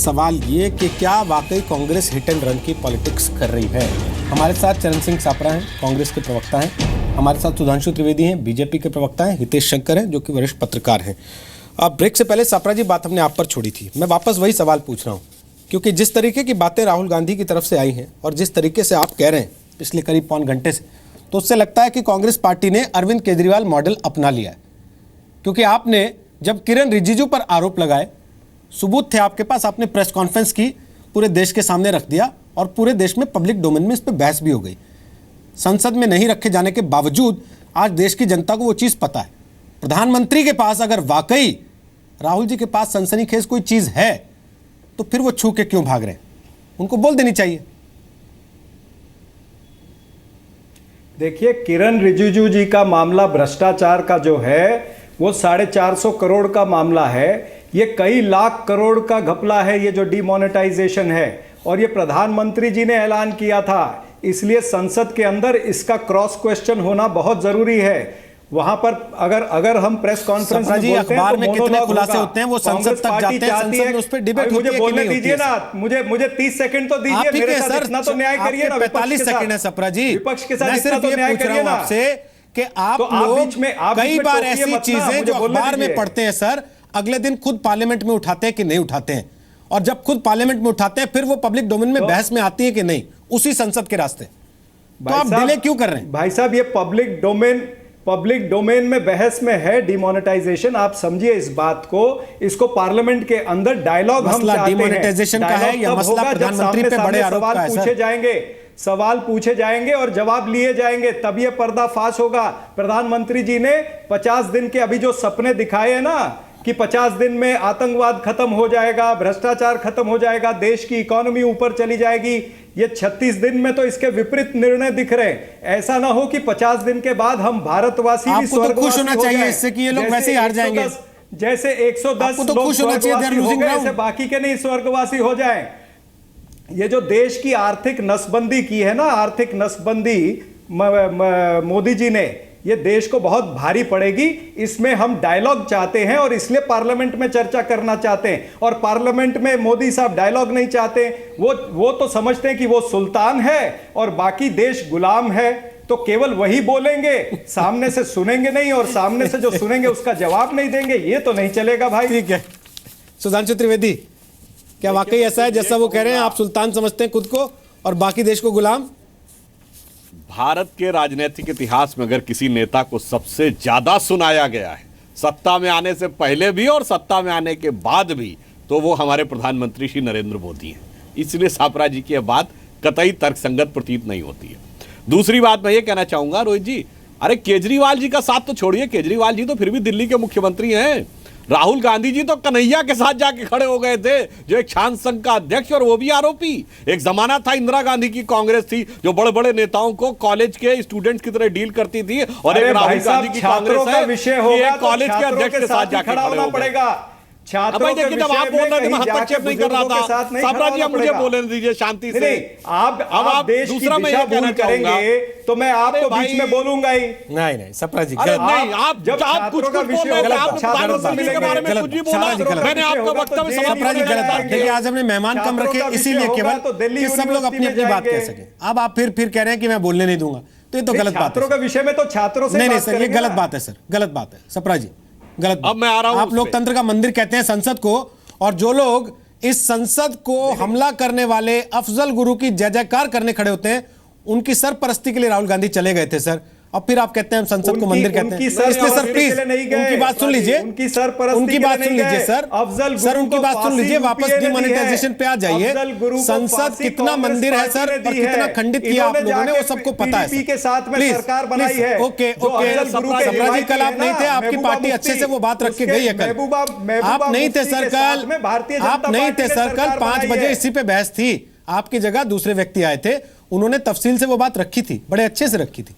सवाल ये कि क्या वाकई कांग्रेस हिट एंड रन की पॉलिटिक्स कर रही है। हमारे साथ चरण सिंह सापरा हैं, कांग्रेस के प्रवक्ता हैं। हमारे साथ सुधांशु त्रिवेदी हैं, बीजेपी के प्रवक्ता हैं। हितेश शंकर हैं, जो कि वरिष्ठ पत्रकार हैं। अब ब्रेक से पहले सापरा जी, बात हमने आप पर छोड़ी थी। मैं वापस वही सवाल पूछ रहा हूँ, क्योंकि जिस तरीके की बातें राहुल गांधी की तरफ से आई हैं और जिस तरीके से आप कह रहे हैं पिछले करीब पौन घंटे से, तो उससे लगता है कि कांग्रेस पार्टी ने अरविंद केजरीवाल मॉडल अपना लिया है। क्योंकि आपने जब किरण रिजिजू पर आरोप लगाए, सबूत थे आपके पास, आपने प्रेस कॉन्फ्रेंस की, पूरे देश के सामने रख दिया और पूरे देश में पब्लिक डोमेन में इस पर बहस भी हो गई। संसद में नहीं रखे जाने के बावजूद आज देश की जनता को वो चीज़ पता है। प्रधानमंत्री के पास अगर वाकई राहुल जी के पास सनसनीखेज कोई चीज़ है तो फिर वो छू के क्यों भाग रहे हैं? उनको बोल देनी चाहिए। देखिए, किरण रिजिजू जी का मामला भ्रष्टाचार का जो है वो 450 करोड़ का मामला है। ये कई लाख करोड़ का घपला है, ये जो डिमोनेटाइजेशन है, और ये प्रधानमंत्री जी ने ऐलान किया था। इसलिए संसद के अंदर इसका क्रॉस क्वेश्चन होना बहुत जरूरी है। वहां पर अगर हम प्रेस कॉन्फ्रेंस में बोलते हैं तो में कितने खुलासे होते हैं, वो संसद तक जाते हैं, संसद में उस पर डिबेट होती है। मुझे बोलने दीजिए ना, मुझे 30 सेकंड तो दीजिए। मेरे साथ इतना तो न्याय करिए ना। 45 सेकंड है सपरा जी, विपक्ष के साथ इतना तो न्याय करिए ना आपसे कि आप लोग कई बार ऐसी चीजें जो अखबार में पढ़ते हैं सर, अगले दिन खुद पार्लियामेंट में उठाते हैं कि नहीं उठाते हैं, और जब खुद पार्लियामेंट में उठाते हैं फिर वो पब्लिक डोमेन में बहस में आती है कि नहीं, उसी संसद के रास्ते। तो आप डिले क्यों कर रहे हैं? भाई साहब, ये पब्लिक डोमेन में बहस में है डिमोनेटाइजेशन। आप समझिए इस बात को। इसको पार्लियामेंट के अंदर डायलॉग हम चाहते हैं। डिमोनेटाइजेशन का है या मसला प्रधानमंत्री पे बड़े आरोप का है? सवाल पूछे जाएंगे और जवाब लिए जाएंगे, तब ये पर्दाफाश होगा। प्रधानमंत्री जी ने 50 दिन के अभी जो सपने दिखाए हैं ना, कि 50 दिन में आतंकवाद खत्म हो जाएगा, भ्रष्टाचार खत्म हो जाएगा, देश की इकोनॉमी ऊपर चली जाएगी, ये 36 दिन में तो इसके विपरीत निर्णय दिख रहे हैं। ऐसा ना हो कि 50 दिन के बाद हम भारतवासी भी स्वर्गवासी तो खुश होना चाहिए इससे कि ये लोग वैसे ही हार जाएंगे। जैसे 110 तो खुश होना चाहिए, ऐसे बाकी के नहीं स्वर्गवासी हो जाएं। ये जो देश की आर्थिक नसबंदी की है ना, आर्थिक नसबंदी मोदी जी ने, ये देश को बहुत भारी पड़ेगी। इसमें हम डायलॉग चाहते हैं और इसलिए पार्लियामेंट में चर्चा करना चाहते हैं। और पार्लियामेंट में मोदी साहब डायलॉग नहीं चाहते। वो तो समझते हैं कि वो सुल्तान है और बाकी देश गुलाम है, तो केवल वही बोलेंगे, सामने से सुनेंगे नहीं, और सामने से जो सुनेंगे उसका जवाब नहीं देंगे। ये तो नहीं चलेगा भाई। ठीक है, सुधांशु त्रिवेदी, क्या वाकई ऐसा है जैसा वो कह रहे हैं? आप सुल्तान समझते हैं खुद को और बाकी देश को गुलाम? भारत के राजनीतिक इतिहास में अगर किसी नेता को सबसे ज्यादा सुनाया गया है, सत्ता में आने से पहले भी और सत्ता में आने के बाद भी, तो वो हमारे प्रधानमंत्री श्री नरेंद्र मोदी हैं। इसलिए सापरा जी की बात कतई तर्कसंगत प्रतीत नहीं होती है। दूसरी बात मैं ये कहना चाहूंगा रोहित जी, अरे केजरीवाल जी का साथ तो छोड़िए, केजरीवाल जी तो फिर भी दिल्ली के मुख्यमंत्री हैं। राहुल गांधी जी तो कन्हैया के साथ जाके खड़े हो गए थे, जो एक शांत संघ का अध्यक्ष और वो भी आरोपी। एक जमाना था इंदिरा गांधी की कांग्रेस थी, जो बड़े बड़े नेताओं को कॉलेज के स्टूडेंट्स की तरह डील करती थी, और एक राहुल गांधी की कांग्रेस है कि कॉलेज के अध्यक्ष के साथ जाके खड़े हो गए। छात्रों देखिए, जब आप बोल रहे थे मैं हस्तक्षेप नहीं कर रहा था। सापरा जी, आप मुझे बोलने दीजिए शांति से। आप देश दूसरा मैं कहना करेंगे तो मैं आपको बीच में बोलूंगा ही नहीं। सापरा जी, नहीं, आप जब आप कुछ बोल रहे थे, आप प्रधानमंत्री के बारे में कुछ भी बोला, मैंने आपका वक्तव्य सापरा जी गलत बात। देखिए, आज हमने मेहमान कम रखे इसीलिए केवल कि सब लोग अपनी अपनी बात कह सके। अब आप फिर कह रहे हैं कि मैं बोलने नहीं दूंगा, तो ये तो गलत बात है। छात्रों का विषय में तो छात्रों से नहीं सर, ये गलत बात है सर, गलत बात है सपरा जी, गलत। अब मैं आ रहा हूं। आप लोकतंत्र का मंदिर कहते हैं संसद को, और जो लोग इस संसद को हमला करने वाले अफजल गुरु की जय जयकार करने खड़े होते हैं, उनकी सरपरस्ती के लिए राहुल गांधी चले गए थे सर। अब फिर आप कहते हैं हम संसद को मंदिर कहते हैं। इसलिए सर प्लीज उनकी बात सुन लीजिए, उनकी बात सुन लीजिए सर, उनकी बात सुन लीजिए। वापस डिमोनेटाइजेशन पे आ जाइए। संसद कितना मंदिर है सर, और कितना खंडित किया आप लोगों ने, वो सबको पता है। प्लीज ओके, सपरा जी कल आप नहीं थे, आपकी पार्टी अच्छे से वो बात रख के गई है कल। आप नहीं थे सर कल, आप नहीं थे सर कल। 5 बजे इसी पे बहस थी, आपकी जगह दूसरे व्यक्ति आए थे, उन्होंने तफसील से वो बात रखी थी, बड़े अच्छे से रखी थी।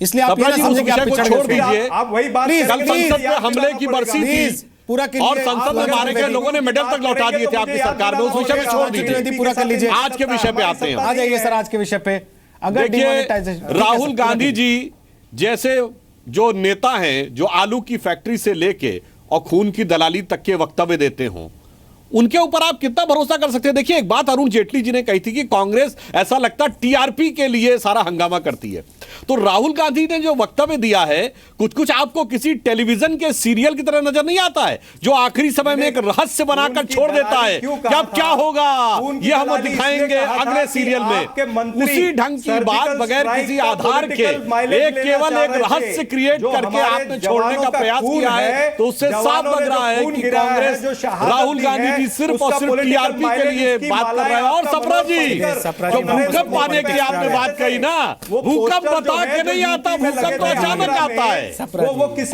इसलिए आप ये ना समझे कि आप छोड़ दीजिए। आप वही बात कल संसद में हमले की बरसी थी पूरा, और संसद में मारे गए लोगों ने मेडल तक लौटा दिए थे आपकी सरकार में। उस विषय में छोड़ दीजिए, पूरा कर लीजिए। आज के विषय पे आते हैं। आ जाइए सर आज के विषय पे। अगर देखिए, राहुल गांधी जी जैसे जो नेता हैं, जो आलू की फैक्ट्री से लेके और खून की दलाली तक के वक्तव्य देते हों, उनके ऊपर आप कितना भरोसा कर सकते हैं? देखिए, एक बात अरुण जेटली जी ने कही थी कि कांग्रेस ऐसा लगता टीआरपी के लिए सारा हंगामा करती है। तो राहुल गांधी ने जो वक्तव्य दिया है, कुछ कुछ आपको किसी टेलीविजन के सीरियल की तरह नजर नहीं आता है, जो आखिरी समय में एक रहस्य बनाकर छोड़ देता है कि अब क्या होगा ये हम दिखाएंगे अगले सीरियल में। उसी ढंग की बात बगैर किसी आधार के एक केवल एक रहस्य क्रिएट करके आपने छोड़ने का प्रयास किया है। तो उससे साफ लग रहा है कि कांग्रेस, राहुल गांधी जी सिर्फ और सिर्फ टीआरपी के लिए बात कर रहे हैं। और सपरा जी, जो भूकंप आने की आपने बात कही ना, भूकंप बता के नहीं आता, भूकंप तो अचानक आता है।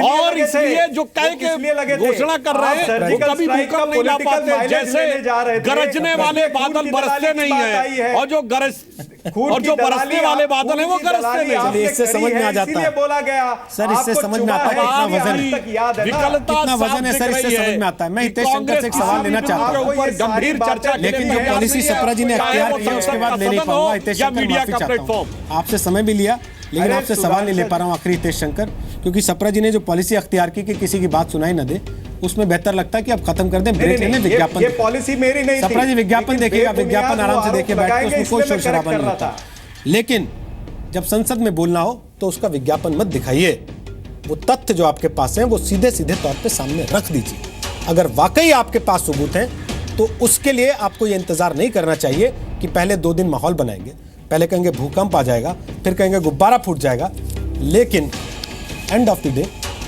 और इसलिए जो कह के घोषणा कर रहे हैं वो कभी भूकंप नहीं ला पाते, जैसे गरजने वाले बादल बरसते नहीं है, और जो बरसने वाले बादल है वो गरजते नहीं। इससे समझ में आ जाता है बोला गया सर, इससे समझ में आता है कितना वजन है, कितना वजन है सर, इससे समझ में आता है। मैं हितेश शंकर से एक सवाल लेना चाहता हूं, गंभीर चर्चा, लेकिन जो पॉलिसी सपरा जी ने अख्तियार किया उसके बाद ले नहीं पाऊंगा। हितेश शंकर, माफी चाहता हूं, आपसे समय भी लिया लेकिन आपसे सवाल नहीं ले पा रहा हूं आखिरी हितेश शंकर, क्योंकि सपरा जी ने जो पॉलिसी अख्तियार की कि किसी की बात सुनाई न दे, उसमें बेहतर लगता है कि अब खत्म कर दें, ब्रेक लेने, विज्ञापन। ये पॉलिसी मेरी नहीं थी। सपरा जी विज्ञापन देखिएगा, विज्ञापन आराम से देखिए बैठ के, उसमें कोई शोर शराबा नहीं होता। लेकिन जब संसद में बोलना हो तो उसका विज्ञापन मत दिखाइए, वो तथ्य जो आपके पास हैं वो सीधे सीधे तौर पे सामने रख दीजिए। अगर वाकई आपके पास सबूत हैं तो उसके लिए आपको ये इंतजार नहीं करना चाहिए कि पहले 2 दिन माहौल बनाएंगे, पहले कहेंगे भूकंप आ जाएगा, फिर कहेंगे गुब्बारा फूट जाएगा, लेकिन एंड ऑफ द डे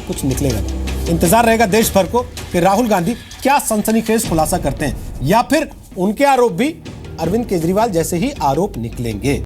कुछ निकलेगा नहीं। इंतजार रहेगा देश भर को कि राहुल गांधी क्या सनसनीखेज खुलासा करते हैं, या फिर उनके आरोप भी अरविंद केजरीवाल जैसे ही आरोप निकलेंगे।